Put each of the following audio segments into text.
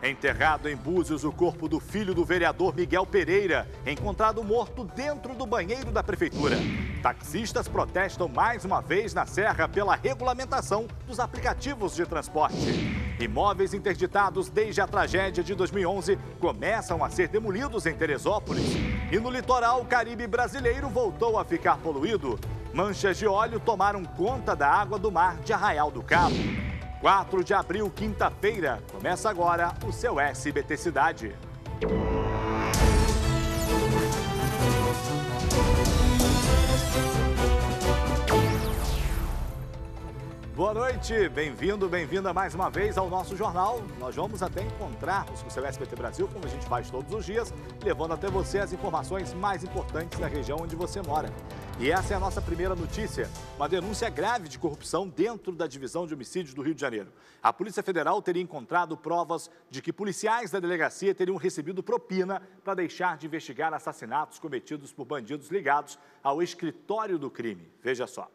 Enterrado em Búzios o corpo do filho do vereador Miguel Pereira, encontrado morto dentro do banheiro da prefeitura. Taxistas protestam mais uma vez na Serra pela regulamentação dos aplicativos de transporte. Imóveis interditados desde a tragédia de 2011 começam a ser demolidos em Teresópolis. E no litoral, o Caribe brasileiro voltou a ficar poluído. Manchas de óleo tomaram conta da água do mar de Arraial do Cabo. 4 de abril, quinta-feira, começa agora o seu SBT Cidade. Boa noite, bem-vindo, bem-vinda mais uma vez ao nosso jornal. Nós vamos até encontrar-nos com o seu SBT Brasil, como a gente faz todos os dias, levando até você as informações mais importantes da região onde você mora. E essa é a nossa primeira notícia, uma denúncia grave de corrupção dentro da Divisão de Homicídios do Rio de Janeiro. A Polícia Federal teria encontrado provas de que policiais da delegacia teriam recebido propina para deixar de investigar assassinatos cometidos por bandidos ligados ao escritório do crime. Veja só.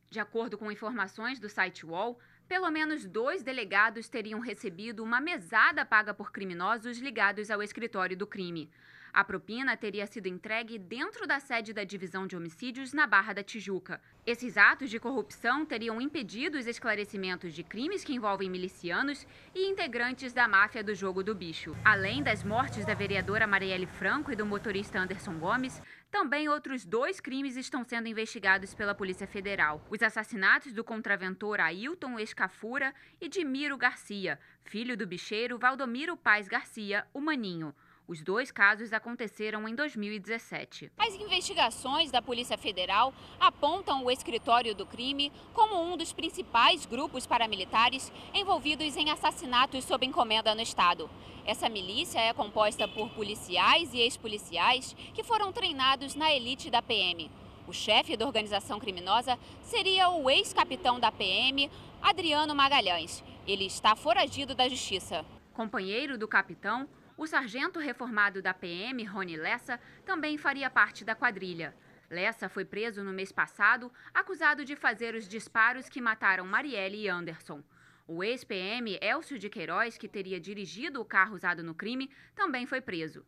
De acordo com informações do site UOL, pelo menos 2 delegados teriam recebido uma mesada paga por criminosos ligados ao escritório do crime. A propina teria sido entregue dentro da sede da Divisão de Homicídios na Barra da Tijuca. Esses atos de corrupção teriam impedido os esclarecimentos de crimes que envolvem milicianos e integrantes da máfia do jogo do bicho. Além das mortes da vereadora Marielle Franco e do motorista Anderson Gomes, também outros 2 crimes estão sendo investigados pela Polícia Federal. Os assassinatos do contraventor Ailton Escafura e de Miro Garcia, filho do bicheiro Valdomiro Paz Garcia, o Maninho. Os 2 casos aconteceram em 2017. As investigações da Polícia Federal apontam o escritório do crime como um dos principais grupos paramilitares envolvidos em assassinatos sob encomenda no estado. Essa milícia é composta por policiais e ex-policiais que foram treinados na elite da PM. O chefe da organização criminosa seria o ex-capitão da PM, Adriano Magalhães. Ele está foragido da justiça. Companheiro do capitão, o sargento reformado da PM, Rony Lessa, também faria parte da quadrilha. Lessa foi preso no mês passado, acusado de fazer os disparos que mataram Marielle e Anderson. O ex-PM, Elcio de Queiroz, que teria dirigido o carro usado no crime, também foi preso.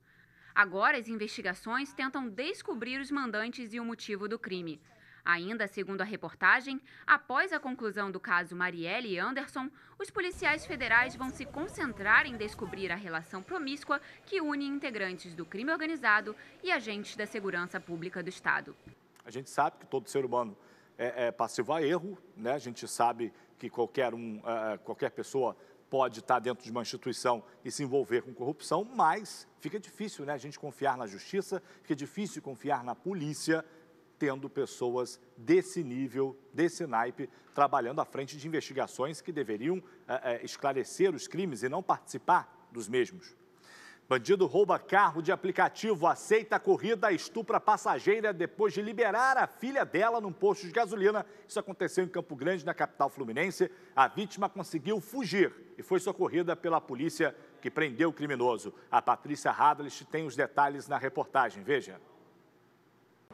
Agora, as investigações tentam descobrir os mandantes e o motivo do crime. Ainda segundo a reportagem, após a conclusão do caso Marielle e Anderson, os policiais federais vão se concentrar em descobrir a relação promíscua que une integrantes do crime organizado e agentes da segurança pública do Estado. A gente sabe que todo ser humano é passivo a erro, né? A gente sabe que qualquer pessoa pode estar dentro de uma instituição e se envolver com corrupção, mas fica difícil, né, a gente confiar na justiça, fica difícil confiar na polícia, tendo pessoas desse nível, desse naipe, trabalhando à frente de investigações que deveriam esclarecer os crimes e não participar dos mesmos. Bandido rouba carro de aplicativo, aceita a corrida, estupra passageira depois de liberar a filha dela num posto de gasolina. Isso aconteceu em Campo Grande, na capital fluminense. A vítima conseguiu fugir e foi socorrida pela polícia que prendeu o criminoso. A Patrícia Radlist tem os detalhes na reportagem. Veja.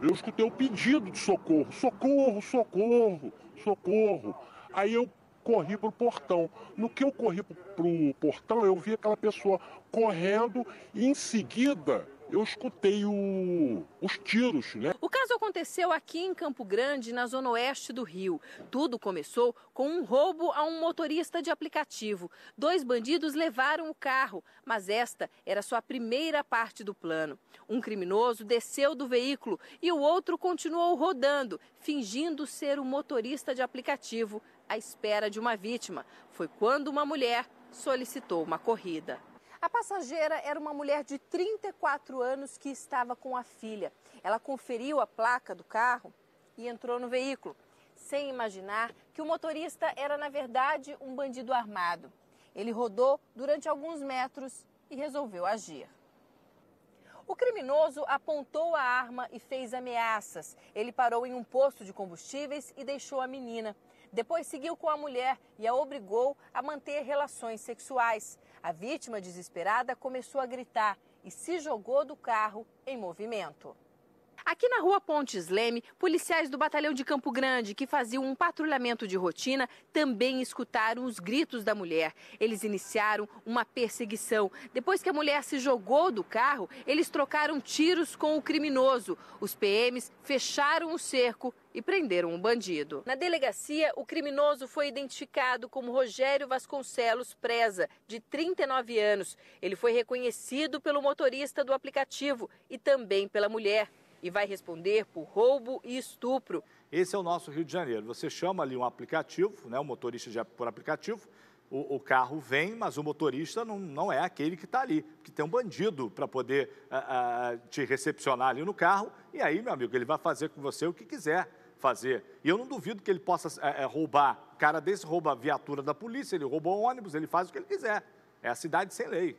Eu escutei o pedido de socorro, socorro, socorro, socorro. Aí eu corri pro portão. No que eu corri pro portão, eu vi aquela pessoa correndo e em seguida eu escutei os tiros, né? O caso aconteceu aqui em Campo Grande, na zona oeste do Rio. Tudo começou com um roubo a um motorista de aplicativo. 2 bandidos levaram o carro, mas esta era só a primeira parte do plano. Um criminoso desceu do veículo e o outro continuou rodando, fingindo ser o motorista de aplicativo, à espera de uma vítima. Foi quando uma mulher solicitou uma corrida. A passageira era uma mulher de 34 anos que estava com a filha. Ela conferiu a placa do carro e entrou no veículo, sem imaginar que o motorista era, na verdade, um bandido armado. Ele rodou durante alguns metros e resolveu agir. O criminoso apontou a arma e fez ameaças. Ele parou em um posto de combustíveis e deixou a menina. Depois seguiu com a mulher e a obrigou a manter relações sexuais. A vítima, desesperada, começou a gritar e se jogou do carro em movimento. Aqui na rua Pontes Leme, policiais do batalhão de Campo Grande, que faziam um patrulhamento de rotina, também escutaram os gritos da mulher. Eles iniciaram uma perseguição. Depois que a mulher se jogou do carro, eles trocaram tiros com o criminoso. Os PMs fecharam o cerco e prenderam o bandido. Na delegacia, o criminoso foi identificado como Rogério Vasconcelos Preza, de 39 anos. Ele foi reconhecido pelo motorista do aplicativo e também pela mulher. E vai responder por roubo e estupro. Esse é o nosso Rio de Janeiro. Você chama ali um aplicativo, né, o motorista por aplicativo, o carro vem, mas o motorista não é aquele que está ali, que tem um bandido para poder te recepcionar ali no carro, e aí, meu amigo, ele vai fazer com você o que quiser fazer. E eu não duvido que ele possa roubar. O cara desse rouba a viatura da polícia, ele rouba o ônibus, ele faz o que ele quiser. É a cidade sem lei.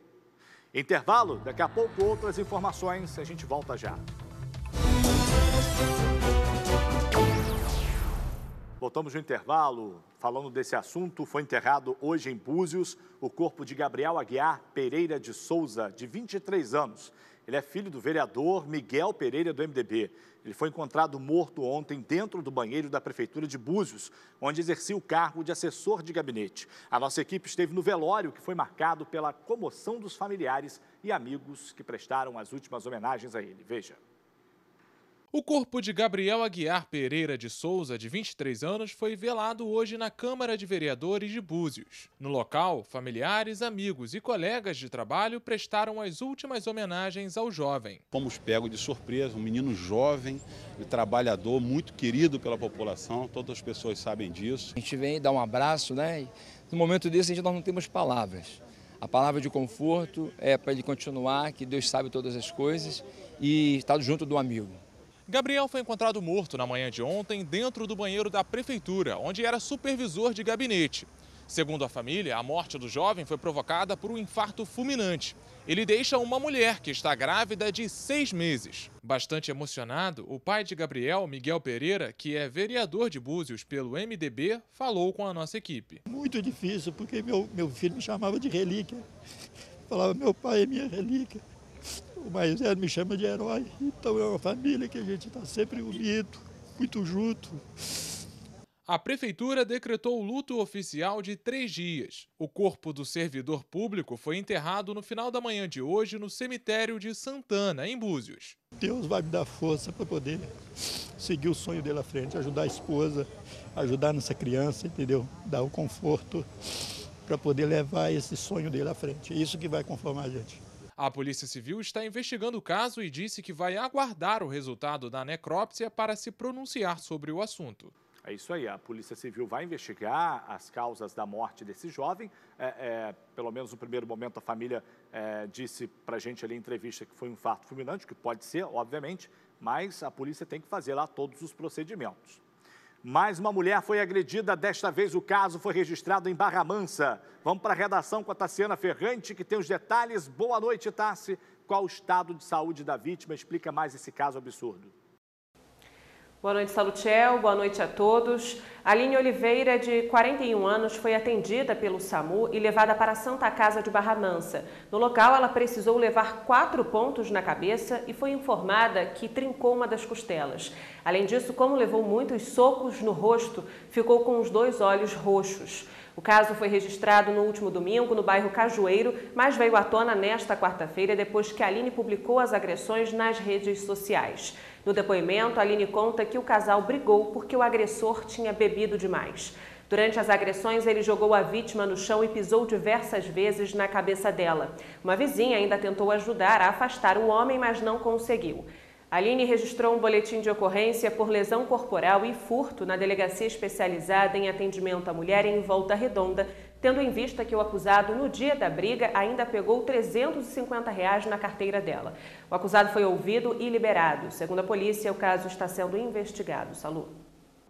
Intervalo, daqui a pouco outras informações, a gente volta já. Voltamos no intervalo, falando desse assunto. Foi enterrado hoje em Búzios o corpo de Gabriel Aguiar Pereira de Souza, de 23 anos. Ele é filho do vereador Miguel Pereira, do MDB. Ele foi encontrado morto ontem dentro do banheiro da Prefeitura de Búzios, onde exercia o cargo de assessor de gabinete. A nossa equipe esteve no velório, que foi marcado pela comoção dos familiares e amigos que prestaram as últimas homenagens a ele. Veja. O corpo de Gabriel Aguiar Pereira de Souza, de 23 anos, foi velado hoje na Câmara de Vereadores de Búzios. No local, familiares, amigos e colegas de trabalho prestaram as últimas homenagens ao jovem. Fomos pegos de surpresa, um menino jovem e trabalhador, muito querido pela população, todas as pessoas sabem disso. A gente vem dar um abraço, né? E no momento desse nós não temos palavras. A palavra de conforto é para ele continuar, que Deus sabe todas as coisas e estar junto do amigo. Gabriel foi encontrado morto na manhã de ontem dentro do banheiro da prefeitura, onde era supervisor de gabinete. Segundo a família, a morte do jovem foi provocada por um infarto fulminante. Ele deixa uma mulher que está grávida de 6 meses. Bastante emocionado, o pai de Gabriel, Miguel Pereira, que é vereador de Búzios pelo MDB, falou com a nossa equipe. Muito difícil, porque meu filho me chamava de relíquia. Falava, meu pai é minha relíquia. O mais velho me chama de herói. Então é uma família que a gente está sempre unido, muito junto. A prefeitura decretou o luto oficial de 3 dias. O corpo do servidor público foi enterrado no final da manhã de hoje no cemitério de Santana, em Búzios. Deus vai me dar força para poder seguir o sonho dele à frente, ajudar a esposa, ajudar nossa criança, entendeu? Dar o conforto para poder levar esse sonho dele à frente. É isso que vai conformar a gente. A Polícia Civil está investigando o caso e disse que vai aguardar o resultado da necrópsia para se pronunciar sobre o assunto. É isso aí, a Polícia Civil vai investigar as causas da morte desse jovem. Pelo menos no primeiro momento a família disse para a gente ali em entrevista que foi um infarto fulminante, que pode ser, obviamente, mas a polícia tem que fazer lá todos os procedimentos. Mais uma mulher foi agredida, desta vez o caso foi registrado em Barra Mansa. Vamos para a redação com a Tassiana Ferrante, que tem os detalhes. Boa noite, Tassi. Qual o estado de saúde da vítima? Explica mais esse caso absurdo. Boa noite, Salutiel. Boa noite a todos. Aline Oliveira, de 41 anos, foi atendida pelo SAMU e levada para a Santa Casa de Barra Mansa. No local, ela precisou levar 4 pontos na cabeça e foi informada que trincou uma das costelas. Além disso, como levou muitos socos no rosto, ficou com os 2 olhos roxos. O caso foi registrado no último domingo no bairro Cajueiro, mas veio à tona nesta quarta-feira depois que a Aline publicou as agressões nas redes sociais. No depoimento, a Aline conta que o casal brigou porque o agressor tinha bebido demais. Durante as agressões, ele jogou a vítima no chão e pisou diversas vezes na cabeça dela. Uma vizinha ainda tentou ajudar a afastar o homem, mas não conseguiu. A Aline registrou um boletim de ocorrência por lesão corporal e furto na delegacia especializada em atendimento à mulher em Volta Redonda, tendo em vista que o acusado, no dia da briga, ainda pegou R$ 350 na carteira dela. O acusado foi ouvido e liberado. Segundo a polícia, o caso está sendo investigado. Salu.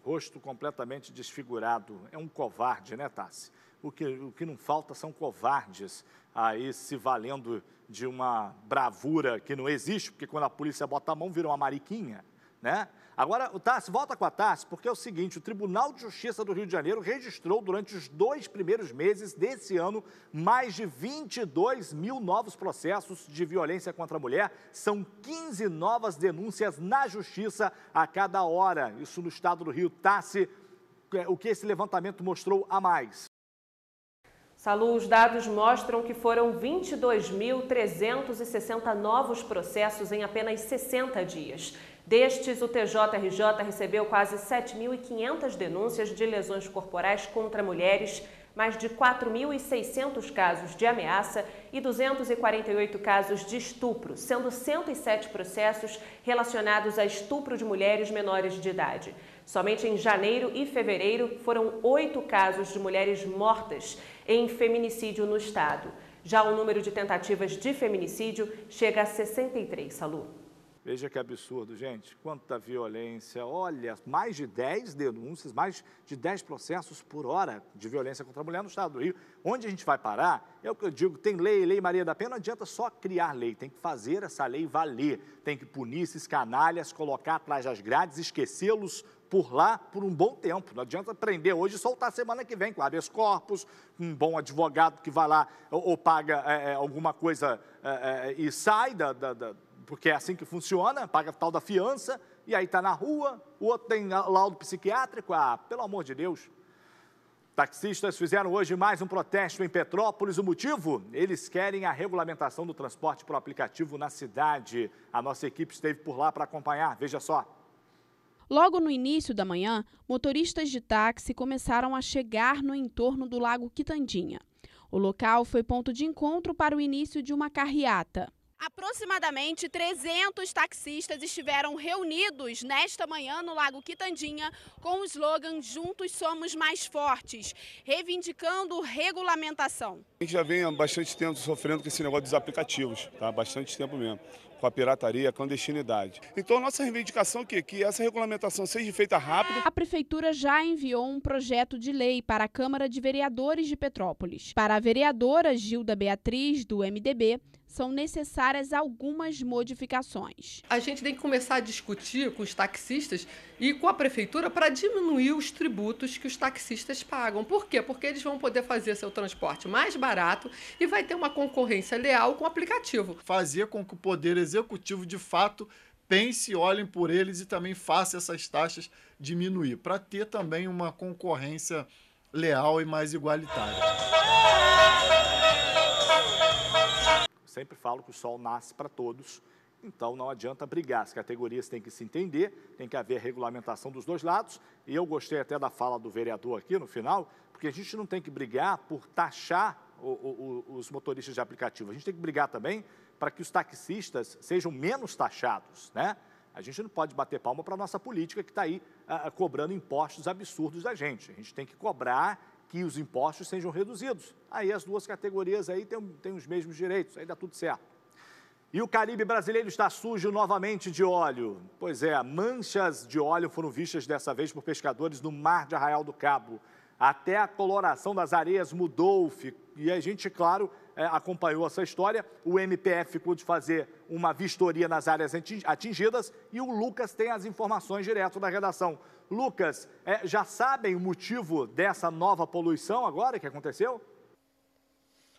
Rosto completamente desfigurado. É um covarde, né, Tassi? O que não falta são covardes aí se valendo de uma bravura que não existe, porque quando a polícia bota a mão, vira uma mariquinha, né? Agora, o Tarsi, volta com a Tarsi, porque é o seguinte, o Tribunal de Justiça do Rio de Janeiro registrou durante os 2 primeiros meses desse ano mais de 22 mil novos processos de violência contra a mulher. São 15 novas denúncias na Justiça a cada hora. Isso no estado do Rio. Tarsi, o que esse levantamento mostrou a mais? Salu, os dados mostram que foram 22.360 novos processos em apenas 60 dias. Destes, o TJRJ recebeu quase 7.500 denúncias de lesões corporais contra mulheres, mais de 4.600 casos de ameaça e 248 casos de estupro, sendo 107 processos relacionados a estupro de mulheres menores de idade. Somente em janeiro e fevereiro foram 8 casos de mulheres mortas em feminicídio no estado. Já o número de tentativas de feminicídio chega a 63, Salu. Veja que absurdo, gente. Quanta violência. Olha, mais de 10 denúncias, mais de 10 processos por hora de violência contra a mulher no estado do Rio. Onde a gente vai parar? É o que eu digo, tem Lei Maria da Penha, não adianta só criar lei, tem que fazer essa lei valer. Tem que punir esses canalhas, colocar atrás das grades, esquecê-los por lá por um bom tempo. Não adianta prender hoje e soltar semana que vem com habeas corpus, um bom advogado que vai lá ou paga alguma coisa e sai porque é assim que funciona, paga a tal da fiança, e aí está na rua, o outro tem laudo psiquiátrico, pelo amor de Deus. Taxistas fizeram hoje mais um protesto em Petrópolis. O motivo? Eles querem a regulamentação do transporte por aplicativo na cidade. A nossa equipe esteve por lá para acompanhar, veja só. Logo no início da manhã, motoristas de táxi começaram a chegar no entorno do Lago Quitandinha. O local foi ponto de encontro para o início de uma carreata. Aproximadamente 300 taxistas estiveram reunidos nesta manhã no Lago Quitandinha com o slogan Juntos Somos Mais Fortes, reivindicando regulamentação. A gente já vem há bastante tempo sofrendo com esse negócio dos aplicativos, tá? Bastante tempo mesmo, com a pirataria, a clandestinidade. Então, nossa reivindicação é que essa regulamentação seja feita rápido. A Prefeitura já enviou um projeto de lei para a Câmara de Vereadores de Petrópolis. Para a vereadora Gilda Beatriz, do MDB, são necessárias algumas modificações. A gente tem que começar a discutir com os taxistas e com a Prefeitura para diminuir os tributos que os taxistas pagam. Por quê? Porque eles vão poder fazer seu transporte mais barato e vai ter uma concorrência leal com o aplicativo. Fazer com que o Poder Executivo, de fato, pense, olhem por eles e também faça essas taxas diminuir, para ter também uma concorrência leal e mais igualitária. Sempre falo que o sol nasce para todos, então não adianta brigar. As categorias têm que se entender, tem que haver regulamentação dos dois lados. E eu gostei até da fala do vereador aqui no final, porque a gente não tem que brigar por taxar os motoristas de aplicativo. A gente tem que brigar também para que os taxistas sejam menos taxados, né? A gente não pode bater palma para a nossa política que está aí cobrando impostos absurdos da gente. A gente tem que cobrar que os impostos sejam reduzidos. Aí as duas categorias aí têm os mesmos direitos, aí dá tudo certo. E o Caribe brasileiro está sujo novamente de óleo. Pois é, manchas de óleo foram vistas dessa vez por pescadores no mar de Arraial do Cabo. Até a coloração das areias mudou, e a gente, claro, acompanhou essa história. O MPF ficou de fazer uma vistoria nas áreas atingidas e o Lucas tem as informações direto da redação. Lucas, já sabem o motivo dessa nova poluição agora que aconteceu?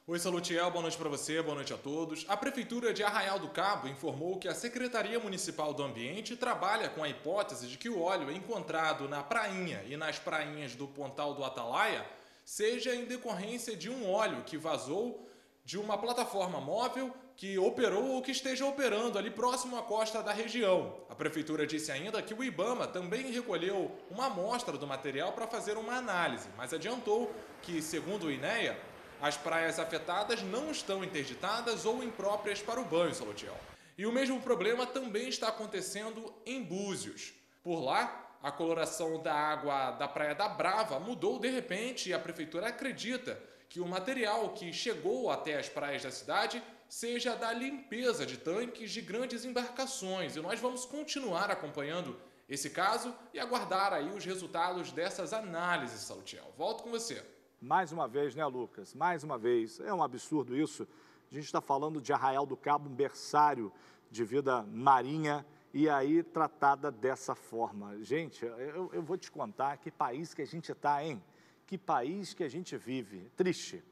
Oi, Salutiel, boa noite para você, boa noite a todos. A Prefeitura de Arraial do Cabo informou que a Secretaria Municipal do Ambiente trabalha com a hipótese de que o óleo encontrado na prainha e nas prainhas do Pontal do Atalaia seja em decorrência de um óleo que vazou de uma plataforma móvel que operou ou que esteja operando ali próximo à costa da região. A Prefeitura disse ainda que o IBAMA também recolheu uma amostra do material para fazer uma análise, mas adiantou que, segundo o INEA, as praias afetadas não estão interditadas ou impróprias para o banho, Salutiel. E o mesmo problema também está acontecendo em Búzios. Por lá, a coloração da água da Praia da Brava mudou de repente e a Prefeitura acredita que o material que chegou até as praias da cidade seja da limpeza de tanques de grandes embarcações. E nós vamos continuar acompanhando esse caso e aguardar aí os resultados dessas análises, Salutiel. Volto com você. Mais uma vez, né, Lucas? Mais uma vez. É um absurdo isso. A gente está falando de Arraial do Cabo, um berçário de vida marinha, e aí tratada dessa forma. Gente, eu vou te contar que país que a gente está, hein? Que país que a gente vive. Triste.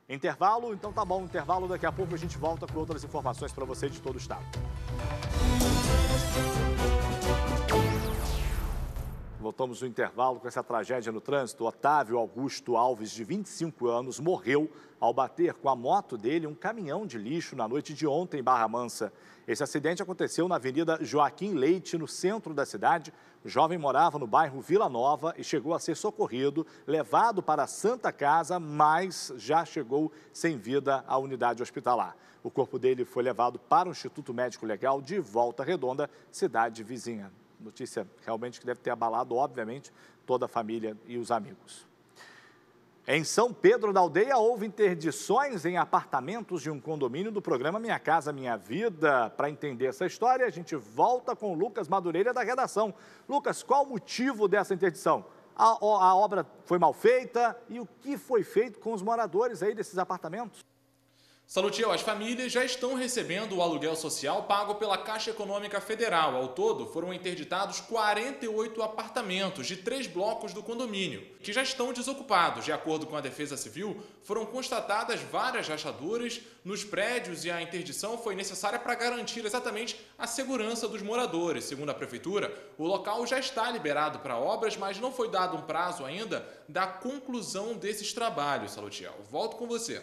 Intervalo? Então tá bom, intervalo. Daqui a pouco a gente volta com outras informações para você de todo o estado. Voltamos no intervalo com essa tragédia no trânsito. Otávio Augusto Alves, de 25 anos, morreu ao bater com a moto dele um caminhão de lixo na noite de ontem em Barra Mansa. Esse acidente aconteceu na Avenida Joaquim Leite, no centro da cidade. O jovem morava no bairro Vila Nova e chegou a ser socorrido, levado para a Santa Casa, mas já chegou sem vida à unidade hospitalar. O corpo dele foi levado para o Instituto Médico Legal de Volta Redonda, cidade vizinha. Notícia realmente que deve ter abalado, obviamente, toda a família e os amigos. Em São Pedro da Aldeia, houve interdições em apartamentos de um condomínio do programa Minha Casa Minha Vida. Para entender essa história, a gente volta com o Lucas Madureira, da redação. Lucas, qual o motivo dessa interdição? A obra foi mal feita e o que foi feito com os moradores aí desses apartamentos? Salutiel, as famílias já estão recebendo o aluguel social pago pela Caixa Econômica Federal. Ao todo, foram interditados 48 apartamentos de 3 blocos do condomínio, que já estão desocupados. De acordo com a Defesa Civil, foram constatadas várias rachaduras nos prédios e a interdição foi necessária para garantir exatamente a segurança dos moradores. Segundo a Prefeitura, o local já está liberado para obras, mas não foi dado um prazo ainda da conclusão desses trabalhos, Salutiel. Volto com você.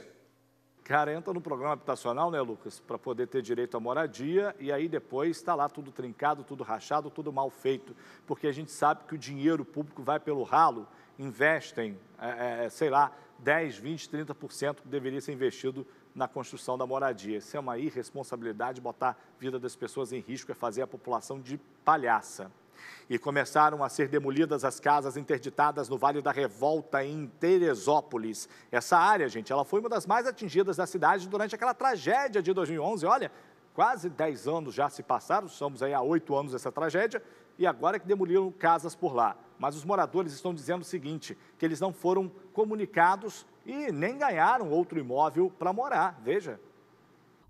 Cara, entra no programa habitacional, né, Lucas, para poder ter direito à moradia e aí depois está lá tudo trincado, tudo rachado, tudo mal feito, porque a gente sabe que o dinheiro público vai pelo ralo, investem, sei lá, 10, 20, 30% que deveria ser investido na construção da moradia. Isso é uma irresponsabilidade, botar a vida das pessoas em risco, é fazer a população de palhaça. E começaram a ser demolidas as casas interditadas no Vale da Revolta, em Teresópolis. Essa área, gente, ela foi uma das mais atingidas da cidade durante aquela tragédia de 2011. Olha, quase 10 anos já se passaram, estamos aí há 8 anos dessa tragédia, e agora que demoliram casas por lá. Mas os moradores estão dizendo o seguinte, que eles não foram comunicados e nem ganharam outro imóvel para morar, veja.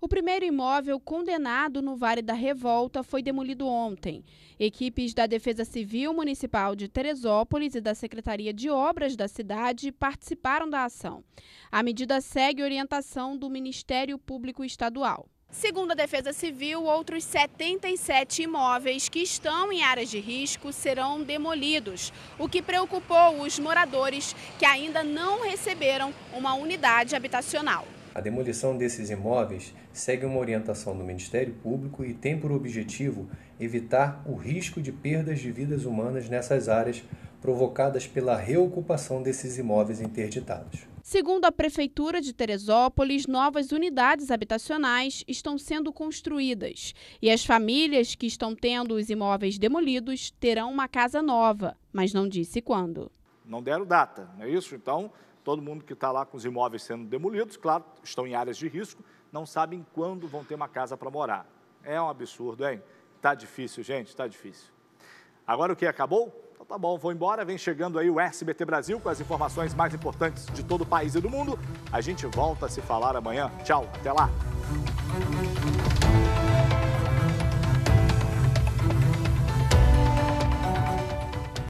O primeiro imóvel condenado no Vale da Revolta foi demolido ontem. Equipes da Defesa Civil Municipal de Teresópolis e da Secretaria de Obras da cidade participaram da ação. A medida segue orientação do Ministério Público Estadual. Segundo a Defesa Civil, outros 77 imóveis que estão em áreas de risco serão demolidos, o que preocupou os moradores que ainda não receberam uma unidade habitacional. A demolição desses imóveis segue uma orientação do Ministério Público e tem por objetivo evitar o risco de perdas de vidas humanas nessas áreas provocadas pela reocupação desses imóveis interditados. Segundo a Prefeitura de Teresópolis, novas unidades habitacionais estão sendo construídas e as famílias que estão tendo os imóveis demolidos terão uma casa nova, mas não disse quando. Não deram data, não é isso? Então, todo mundo que está lá com os imóveis sendo demolidos, claro, estão em áreas de risco, não sabem quando vão ter uma casa para morar. É um absurdo, hein? Tá difícil, gente, tá difícil. Agora o que? Acabou? Então tá bom, vou embora. Vem chegando aí o SBT Brasil com as informações mais importantes de todo o país e do mundo. A gente volta a se falar amanhã. Tchau, até lá.